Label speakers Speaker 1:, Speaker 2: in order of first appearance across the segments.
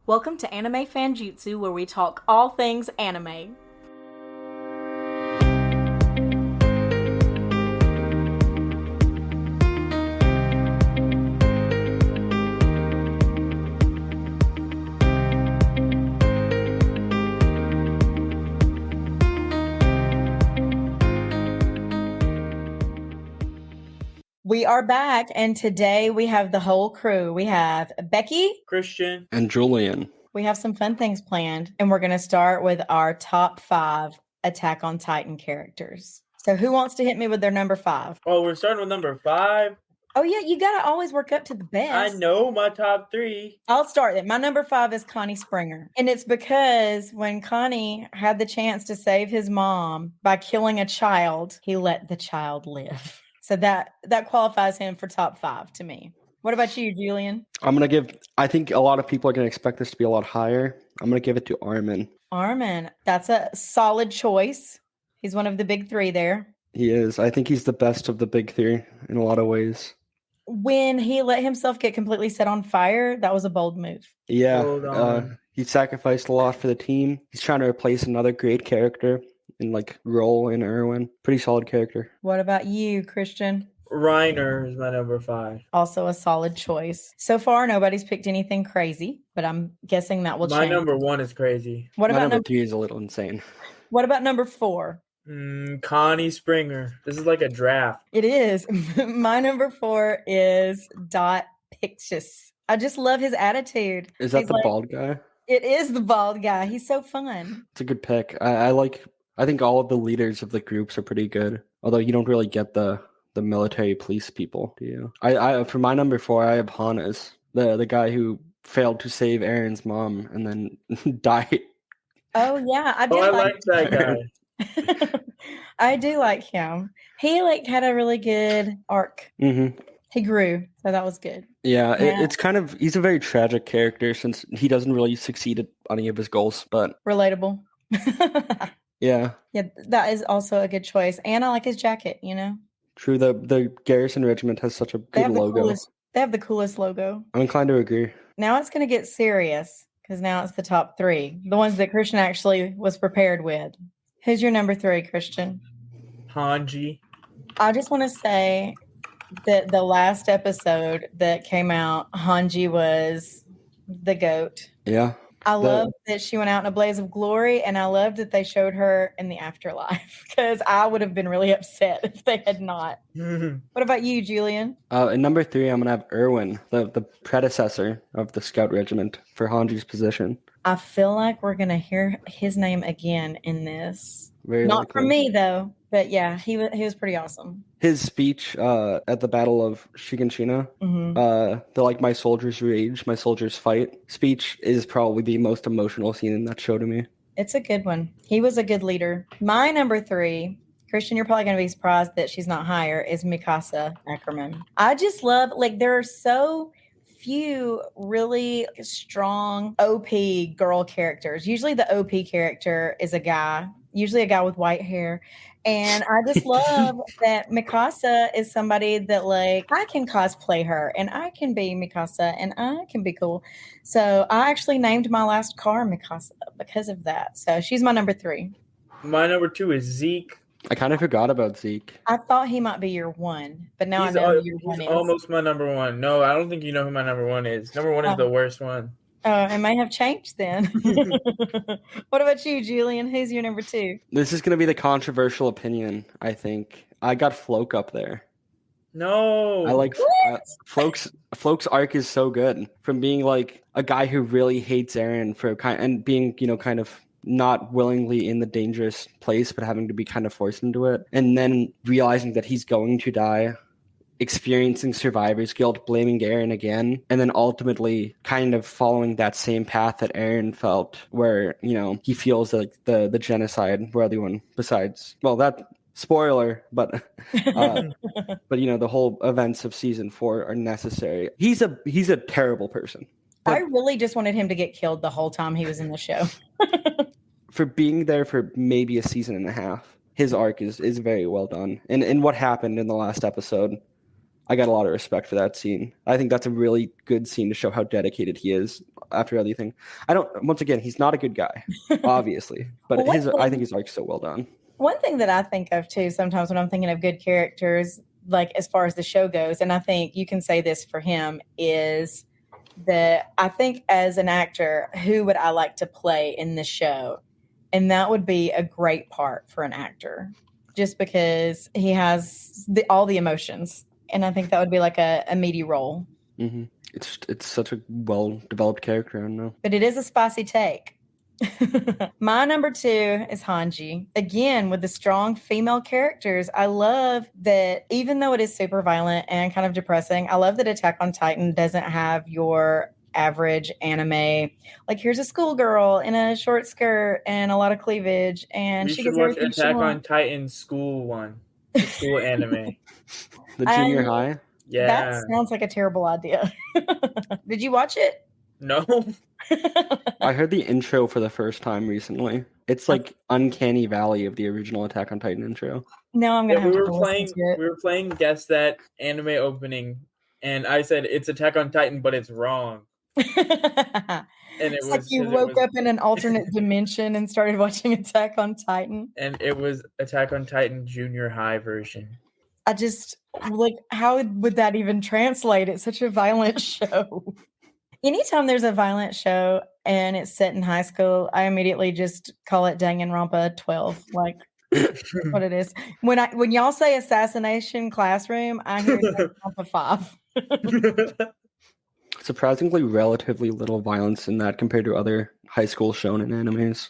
Speaker 1: Welcome to Anime Fanjutsu, where we talk all things anime. We are back, and today we have the whole crew. We have Becky,
Speaker 2: Christian,
Speaker 3: and Julian.
Speaker 1: We have some fun things planned, and we're going to start with our top 5 Attack on Titan characters. So who wants to hit me with their number 5?
Speaker 2: Oh, we're starting with number 5?
Speaker 1: Oh, yeah, you got to always work up to the best.
Speaker 2: I know my top 3.
Speaker 1: I'll start it. My number 5 is Connie Springer. And it's because when Connie had the chance to save his mom by killing a child, he let the child live. So that qualifies him for top 5 to me. What about you, Julian?
Speaker 3: I think a lot of people are going to expect this to be a lot higher. I'm going to give it to Armin.
Speaker 1: Armin, that's a solid choice. He's one of the big 3 there.
Speaker 3: He is. I think he's the best of the big 3 in a lot of ways.
Speaker 1: When he let himself get completely set on fire, that was a bold move.
Speaker 3: Yeah. He sacrificed a lot for the team. He's trying to replace another great character in role in Erwin. Pretty solid character.
Speaker 1: What about you, Christian?
Speaker 2: Reiner is my number 5.
Speaker 1: Also a solid choice. So far, nobody's picked anything crazy, but I'm guessing that will change.
Speaker 2: My number 1 is crazy.
Speaker 1: What about
Speaker 3: number 3 is a little insane.
Speaker 1: What about number 4?
Speaker 2: Connie Springer. This is like a draft.
Speaker 1: It is. My number 4 is Dot Pictus. I just love his attitude.
Speaker 3: Is that the bald guy?
Speaker 1: It is the bald guy. He's so fun.
Speaker 3: It's a good pick. I think all of the leaders of the groups are pretty good. Although you don't really get the military police people, do you? I for my number 4, I have Hannes, the guy who failed to save Aaron's mom and then died.
Speaker 1: Oh yeah, I
Speaker 2: like that guy.
Speaker 1: I do like him. He had a really good arc.
Speaker 3: Mm-hmm.
Speaker 1: He grew, so that was good.
Speaker 3: Yeah. It's kind of, he's a very tragic character since he doesn't really succeed at any of his goals, but
Speaker 1: relatable.
Speaker 3: Yeah,
Speaker 1: that is also a good choice, and I like his jacket.
Speaker 3: True. The Garrison Regiment has such a good logo.
Speaker 1: They have the coolest logo.
Speaker 3: I'm inclined to agree.
Speaker 1: Now it's going to get serious because now it's the top 3, the ones that Christian actually was prepared with. Who's your number 3, Christian?
Speaker 2: Hanji.
Speaker 1: I just want to say that the last episode that came out, Hanji was the GOAT.
Speaker 3: Yeah.
Speaker 1: I love that she went out in a blaze of glory, and I love that they showed her in the afterlife because I would have been really upset if they had not. What about you, Julian?
Speaker 3: In number 3, I'm going to have Erwin, the predecessor of the Scout Regiment for Hanji's position.
Speaker 1: I feel like we're going to hear his name again in this.
Speaker 3: Very
Speaker 1: Not
Speaker 3: likely.
Speaker 1: from me, though. But yeah, he was pretty awesome.
Speaker 3: His speech at the Battle of Shiganshina, the my soldiers rage, my soldiers fight speech is probably the most emotional scene in that show to me.
Speaker 1: It's a good one. He was a good leader. My number 3, Christian, you're probably going to be surprised that she's not higher, is Mikasa Ackerman. I just love, there are so few really strong OP girl characters. Usually the OP character is a guy, usually a guy with white hair. And I just love that Mikasa is somebody that I can cosplay her and I can be Mikasa and I can be cool. So I actually named my last car Mikasa because of that. So she's my number 3.
Speaker 2: My number 2 is Zeke.
Speaker 3: I kind of forgot about Zeke.
Speaker 1: I thought he might be your 1, but now I know who your 1 is.
Speaker 2: He's almost my number 1. No, I don't think you know who my number 1 is. Number 1 is the worst one.
Speaker 1: Oh, it may have changed then. What about you, Julian? Who's your number 2?
Speaker 3: This is going to be the controversial opinion, I think. I got Floke up there.
Speaker 2: No.
Speaker 3: I like Floke's arc is so good. From being a guy who really hates Eren and being, kind of not willingly in the dangerous place, but having to be kind of forced into it. And then realizing that he's going to die, experiencing survivor's guilt, blaming Eren again, and then ultimately kind of following that same path that Eren felt, where he feels the genocide for everyone besides, well, that spoiler, but the whole events of season 4 are necessary. He's a terrible person.
Speaker 1: I really just wanted him to get killed the whole time he was in the show.
Speaker 3: For being there for maybe a season and a half, his arc is very well done, and what happened in the last episode I got a lot of respect for that scene. I think that's a really good scene to show how dedicated he is after everything. Once again, he's not a good guy, obviously, but I think his arc's so well done.
Speaker 1: One thing that I think of too sometimes when I'm thinking of good characters, like as far as the show goes, and I think you can say this for him, is that I think as an actor, who would I like to play in the show? And that would be a great part for an actor, just because he has all the emotions. And I think that would be like a meaty role.
Speaker 3: Mm-hmm. It's such a well-developed character, I don't know.
Speaker 1: But it is a spicy take. My number 2 is Hanji. Again, with the strong female characters, I love that even though it is super violent and kind of depressing, I love that Attack on Titan doesn't have your average anime. Like, here's a schoolgirl in a short skirt and a lot of cleavage, and
Speaker 2: You
Speaker 1: she
Speaker 2: should
Speaker 1: gets
Speaker 2: watch
Speaker 1: everything she
Speaker 2: Attack on
Speaker 1: wants.
Speaker 2: Titan school one. The school anime.
Speaker 3: The junior high?
Speaker 2: Yeah.
Speaker 1: That sounds like a terrible idea. Did you watch it?
Speaker 2: No.
Speaker 3: I heard the intro for the first time recently. It's like Uncanny Valley of the original Attack on Titan intro.
Speaker 1: No, I'm gonna have to listen to it.
Speaker 2: We were playing Guess That anime opening, and I said it's Attack on Titan, but it's wrong. And
Speaker 1: it's like you woke up in an alternate dimension and started watching Attack on Titan.
Speaker 2: And it was Attack on Titan junior high version.
Speaker 1: I just, like, how would that even translate? It's such a violent show. Anytime there's a violent show and it's set in high school, I immediately just call it Danganronpa 12. Like, that's what it is. When y'all say Assassination Classroom, I hear Danganronpa 5.
Speaker 3: Surprisingly, relatively little violence in that compared to other high school shonen animes.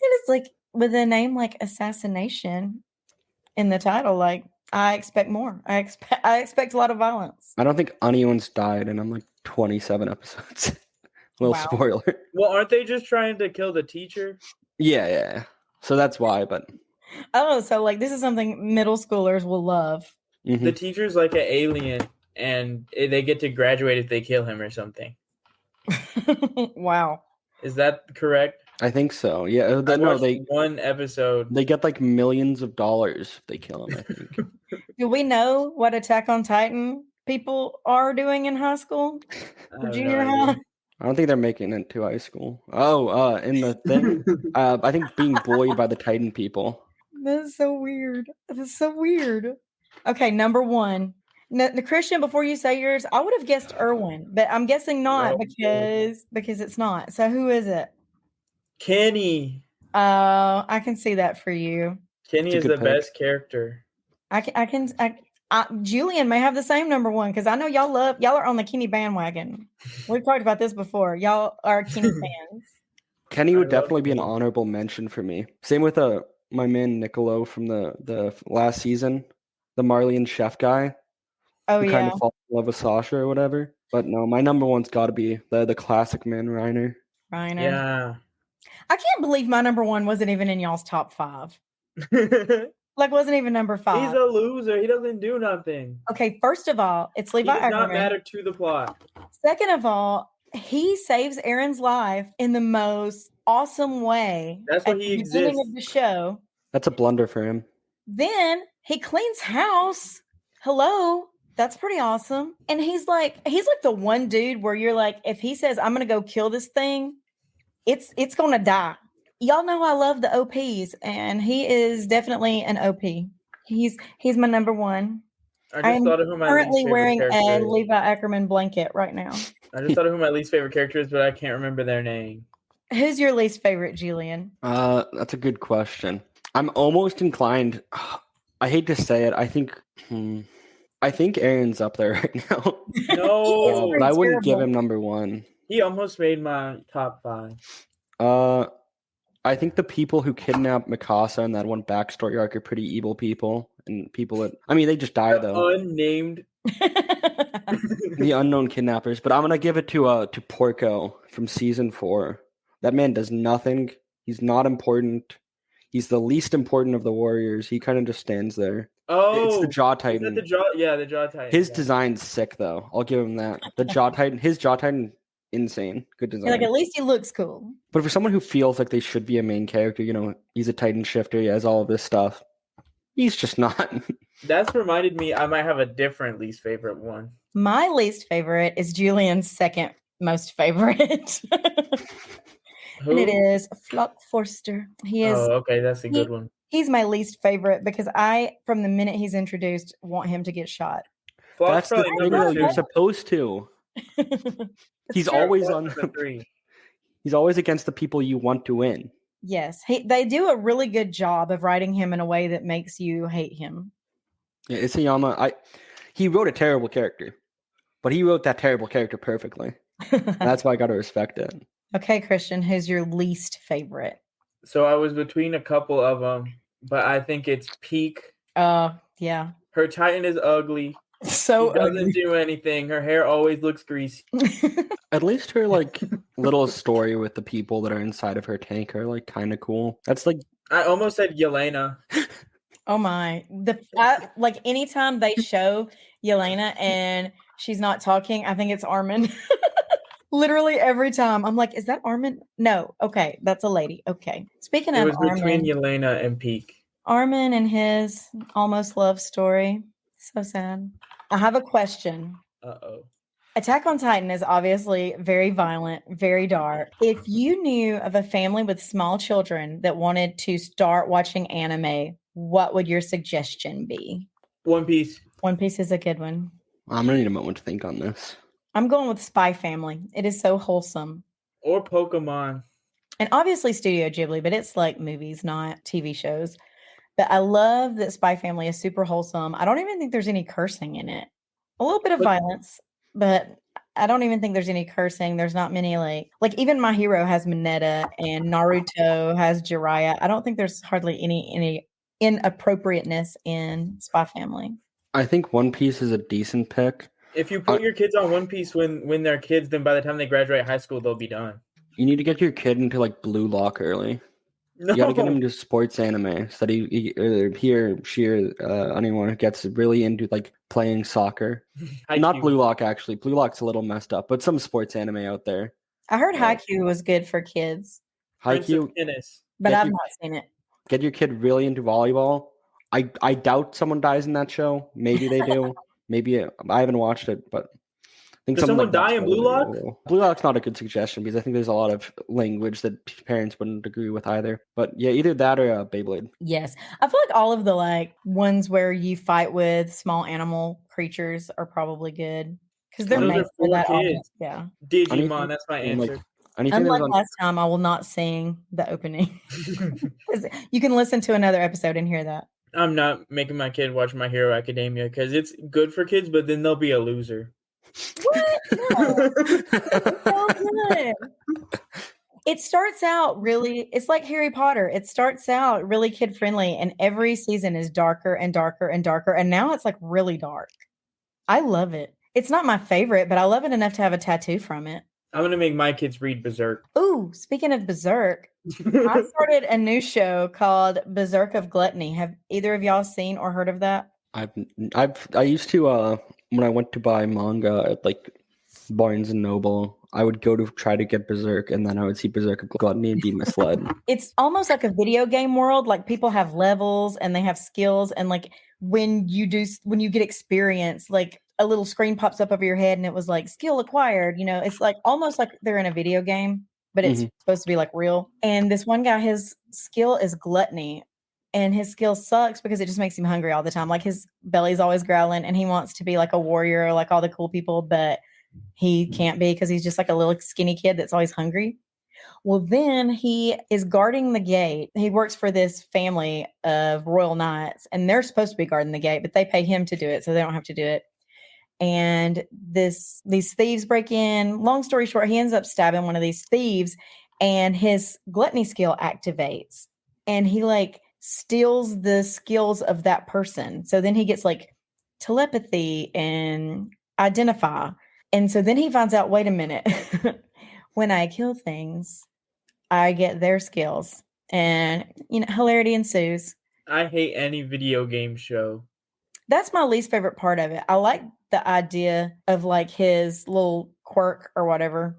Speaker 1: It is like with a name like Assassination in the title, like I expect more. I expect a lot of violence.
Speaker 3: I don't think anyone's died in like 27 episodes. Little spoiler.
Speaker 2: Well, aren't they just trying to kill the teacher?
Speaker 3: Yeah. So that's why, but
Speaker 1: oh, so like this is something middle schoolers will love.
Speaker 2: Mm-hmm. The teacher's like an alien, and they get to graduate if they kill him or something.
Speaker 1: Wow.
Speaker 2: Is that correct?
Speaker 3: I think so. Yeah.
Speaker 2: One episode.
Speaker 3: They get like millions of dollars if they kill him, I think.
Speaker 1: Do we know what Attack on Titan people are doing in high school? Or junior high?
Speaker 3: I don't think they're making it to high school. Oh, in the thing, I think being bullied by the Titan people.
Speaker 1: That's so weird. Okay, number 1. Now, Christian, before you say yours, I would have guessed Erwin, but I'm guessing not because it's not. So who is it?
Speaker 2: Kenny.
Speaker 1: I can see that for you.
Speaker 2: Kenny is the best character.
Speaker 1: Julian may have the same number 1 because I know y'all are on the Kenny bandwagon. We've talked about this before. Y'all are Kenny fans.
Speaker 3: Kenny would definitely be an honorable mention for me. Same with my man Niccolo from the last season, the Marley Chef guy.
Speaker 1: Oh,
Speaker 3: who kind of falls in love with Sasha or whatever. But no, my number 1's got to be the classic man, Reiner.
Speaker 2: Yeah.
Speaker 1: I can't believe my number 1 wasn't even in y'all's top 5. Like, wasn't even number 5.
Speaker 2: He's a loser. He doesn't do nothing.
Speaker 1: Okay, first of all, it's Levi Ackerman.
Speaker 2: He does not matter to the plot.
Speaker 1: Second of all, he saves Aaron's life in the most awesome way.
Speaker 2: That's what he exists.
Speaker 1: At the beginning of the show.
Speaker 3: That's a blunder for him.
Speaker 1: Then he cleans house. Hello. That's pretty awesome. And he's like the one dude where you're like, if he says, I'm going to go kill this thing, it's going to die. Y'all know I love the OPs, and he is definitely an OP. He's my number 1.
Speaker 2: I just thought of who my
Speaker 1: currently
Speaker 2: least
Speaker 1: wearing
Speaker 2: favorite
Speaker 1: a
Speaker 2: character is.
Speaker 1: Levi Ackerman blanket right now.
Speaker 2: I just thought of who my least favorite character is, but I can't remember their name.
Speaker 1: Who's your least favorite, Julian?
Speaker 3: That's a good question. I'm almost inclined. I hate to say it. I think Aaron's up there right now.
Speaker 2: No,
Speaker 3: but I wouldn't give him number 1.
Speaker 2: He almost made my top 5.
Speaker 3: I think the people who kidnapped Mikasa in that one backstory arc are pretty evil people, and people that they just die though.
Speaker 2: Unnamed.
Speaker 3: The unknown kidnappers, but I'm gonna give it to Porco from season 4. That man does nothing. He's not important. He's the least important of the warriors. He kind of just stands there.
Speaker 2: Oh,
Speaker 3: it's the Jaw Titan.
Speaker 2: The Jaw Titan.
Speaker 3: His design's sick though. I'll give him that. The Jaw Titan. His Jaw Titan. Insane. Good design.
Speaker 1: Like, at least he looks cool.
Speaker 3: But for someone who feels like they should be a main character, he's a Titan shifter, he has all of this stuff. He's just not.
Speaker 2: That's reminded me I might have a different least favorite one.
Speaker 1: My least favorite is Julian's second most favorite.
Speaker 2: Who?
Speaker 1: And it is Flock Forster. He is
Speaker 2: Oh, okay, that's a good one.
Speaker 1: he's my least favorite because I, from the minute he's introduced, want him to get shot.
Speaker 2: Flock's
Speaker 3: That's the
Speaker 2: probably
Speaker 3: thing,
Speaker 2: number
Speaker 3: though.
Speaker 2: 2.
Speaker 3: You're supposed to. He's
Speaker 2: Sure,
Speaker 3: always
Speaker 2: Flock's
Speaker 3: on.
Speaker 2: number 3.
Speaker 3: He's always against the people you want to win.
Speaker 1: Yes, they do a really good job of writing him in a way that makes you hate him.
Speaker 3: Yeah, Isayama, he wrote a terrible character, but he wrote that terrible character perfectly. That's why I got to respect it.
Speaker 1: Okay, Christian, who's your least favorite?
Speaker 2: So I was between a couple of them, but I think it's Peak.
Speaker 1: Yeah.
Speaker 2: Her Titan is ugly.
Speaker 1: So
Speaker 2: She doesn't
Speaker 1: ugly.
Speaker 2: do anything. Her hair always looks greasy.
Speaker 3: At least her like little story with the people that are inside of her tank are like kind of cool. That's like
Speaker 2: I almost said Yelena.
Speaker 1: Oh my! Like anytime they show Yelena and she's not talking, I think it's Armin. Literally every time, I'm like, "Is that Armin?" No, okay, that's a lady. Okay. Speaking
Speaker 2: It
Speaker 1: of
Speaker 2: was between
Speaker 1: Armin,
Speaker 2: Yelena and Peak.
Speaker 1: Armin and his almost love story, so sad. I have a question.
Speaker 2: Uh-oh.
Speaker 1: Attack on Titan is obviously very violent, very dark. If you knew of a family with small children that wanted to start watching anime, what would your suggestion be?
Speaker 2: One Piece.
Speaker 1: One Piece is a good one.
Speaker 3: I'm gonna need a moment to think on this.
Speaker 1: I'm going with Spy Family. It is so wholesome.
Speaker 2: Or Pokemon.
Speaker 1: And obviously Studio Ghibli, but it's like movies, not TV shows. But I love that Spy Family is super wholesome. I don't even think there's any cursing in it. A little bit of violence, but I don't even think there's any cursing. There's not many like even My Hero has Mineta and Naruto has Jiraiya. I don't think there's hardly any inappropriateness in Spy Family.
Speaker 3: I think One Piece is a decent pick.
Speaker 2: If you put your kids on One Piece when they're kids, then by the time they graduate high school, they'll be done.
Speaker 3: You need to get your kid into like Blue Lock early.
Speaker 2: No.
Speaker 3: You gotta get him into sports anime so that he or she or anyone gets really into like playing soccer. Not Blue Lock, actually. Blue Lock's a little messed up, but some sports anime out there.
Speaker 1: I heard Haikyuu was good for kids.
Speaker 3: Haikyuu,
Speaker 1: but I've not seen it.
Speaker 3: Get your kid really into volleyball. I doubt someone dies in that show. Maybe they do. Maybe I haven't watched it, but I think
Speaker 2: Does someone die in Blue Lock?
Speaker 3: Blue Lock's not a good suggestion because I think there's a lot of language that parents wouldn't agree with either. But yeah, either that or Beyblade.
Speaker 1: Yes, I feel like all of the like ones where you fight with small animal creatures are probably good because they're made for that audience. Yeah,
Speaker 2: Digimon. That's my answer.
Speaker 1: Unlike last time, I will not sing the opening. You can listen to another episode and hear that.
Speaker 2: I'm not making my kid watch My Hero Academia because it's good for kids, but then they'll be a loser.
Speaker 1: What? No. It's so good. It starts out really, it's like Harry Potter. It starts out really kid friendly, and every season is darker and darker and darker. And now it's like really dark. I love it. It's not my favorite, but I love it enough to have a tattoo from it.
Speaker 2: I'm going to make my kids read Beserk.
Speaker 1: Ooh, speaking of Beserk, I started a new show called Beserk of Gluttony. Have either of y'all seen or heard of that?
Speaker 3: I used to when I went to buy manga at like Barnes and Noble, I would go to try to get Beserk, and then I would see Beserk of Gluttony and be misled.
Speaker 1: It's almost like a video game world. Like people have levels and they have skills, and like when you get experience, like a little screen pops up over your head and it was like skill acquired. You know, it's like almost like they're in a video game, but it's supposed to be like real. And this one guy, his skill is gluttony. And his skill sucks because it just makes him hungry all the time. Like his belly's always growling and he wants to be like a warrior, like all the cool people, but he can't be because he's just like a little skinny kid that's always hungry. Well, then he is guarding the gate. He works for this family of royal knights and they're supposed to be guarding the gate, but they pay him to do it. So they don't have to do it. And these thieves break in. Long story short, he ends up stabbing one of these thieves and his gluttony skill activates and he like steals the skills of that person. So then he gets like telepathy and identify. And so then he finds out, wait a minute, when I kill things, I get their skills. And, you know, hilarity ensues.
Speaker 2: I hate any video game show.
Speaker 1: That's my least favorite part of it. I like the idea of like his little quirk or whatever.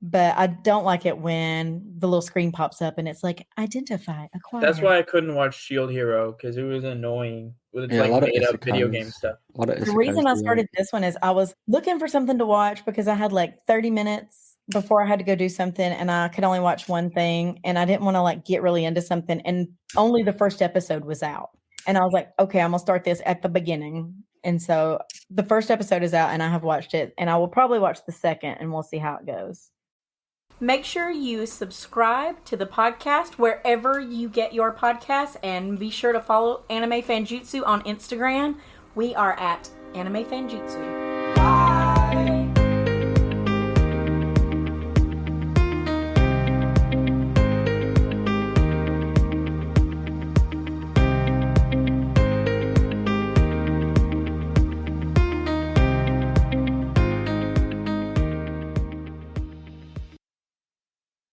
Speaker 1: but I don't like it when the little screen pops up and it's like, identify, acquire.
Speaker 2: That's why I couldn't watch Shield Hero, because it was annoying with its
Speaker 3: Yeah, a lot of
Speaker 2: made up video
Speaker 3: isekais.
Speaker 2: game stuff.
Speaker 3: A lot of
Speaker 1: The
Speaker 3: isekais
Speaker 1: reason I
Speaker 3: do
Speaker 1: started this one is I was looking for something to watch because I had like 30 minutes before I had to go do something and I could only watch one thing and I didn't want to like get really into something and only the first episode was out. And I was like, okay, I'm gonna start this at the beginning. And so the first episode is out and I have watched it and I will probably watch the second and we'll see how it goes. Make sure you subscribe to the podcast wherever you get your podcasts and be sure to follow Anime Fanjutsu on Instagram. We are at Anime Fanjutsu.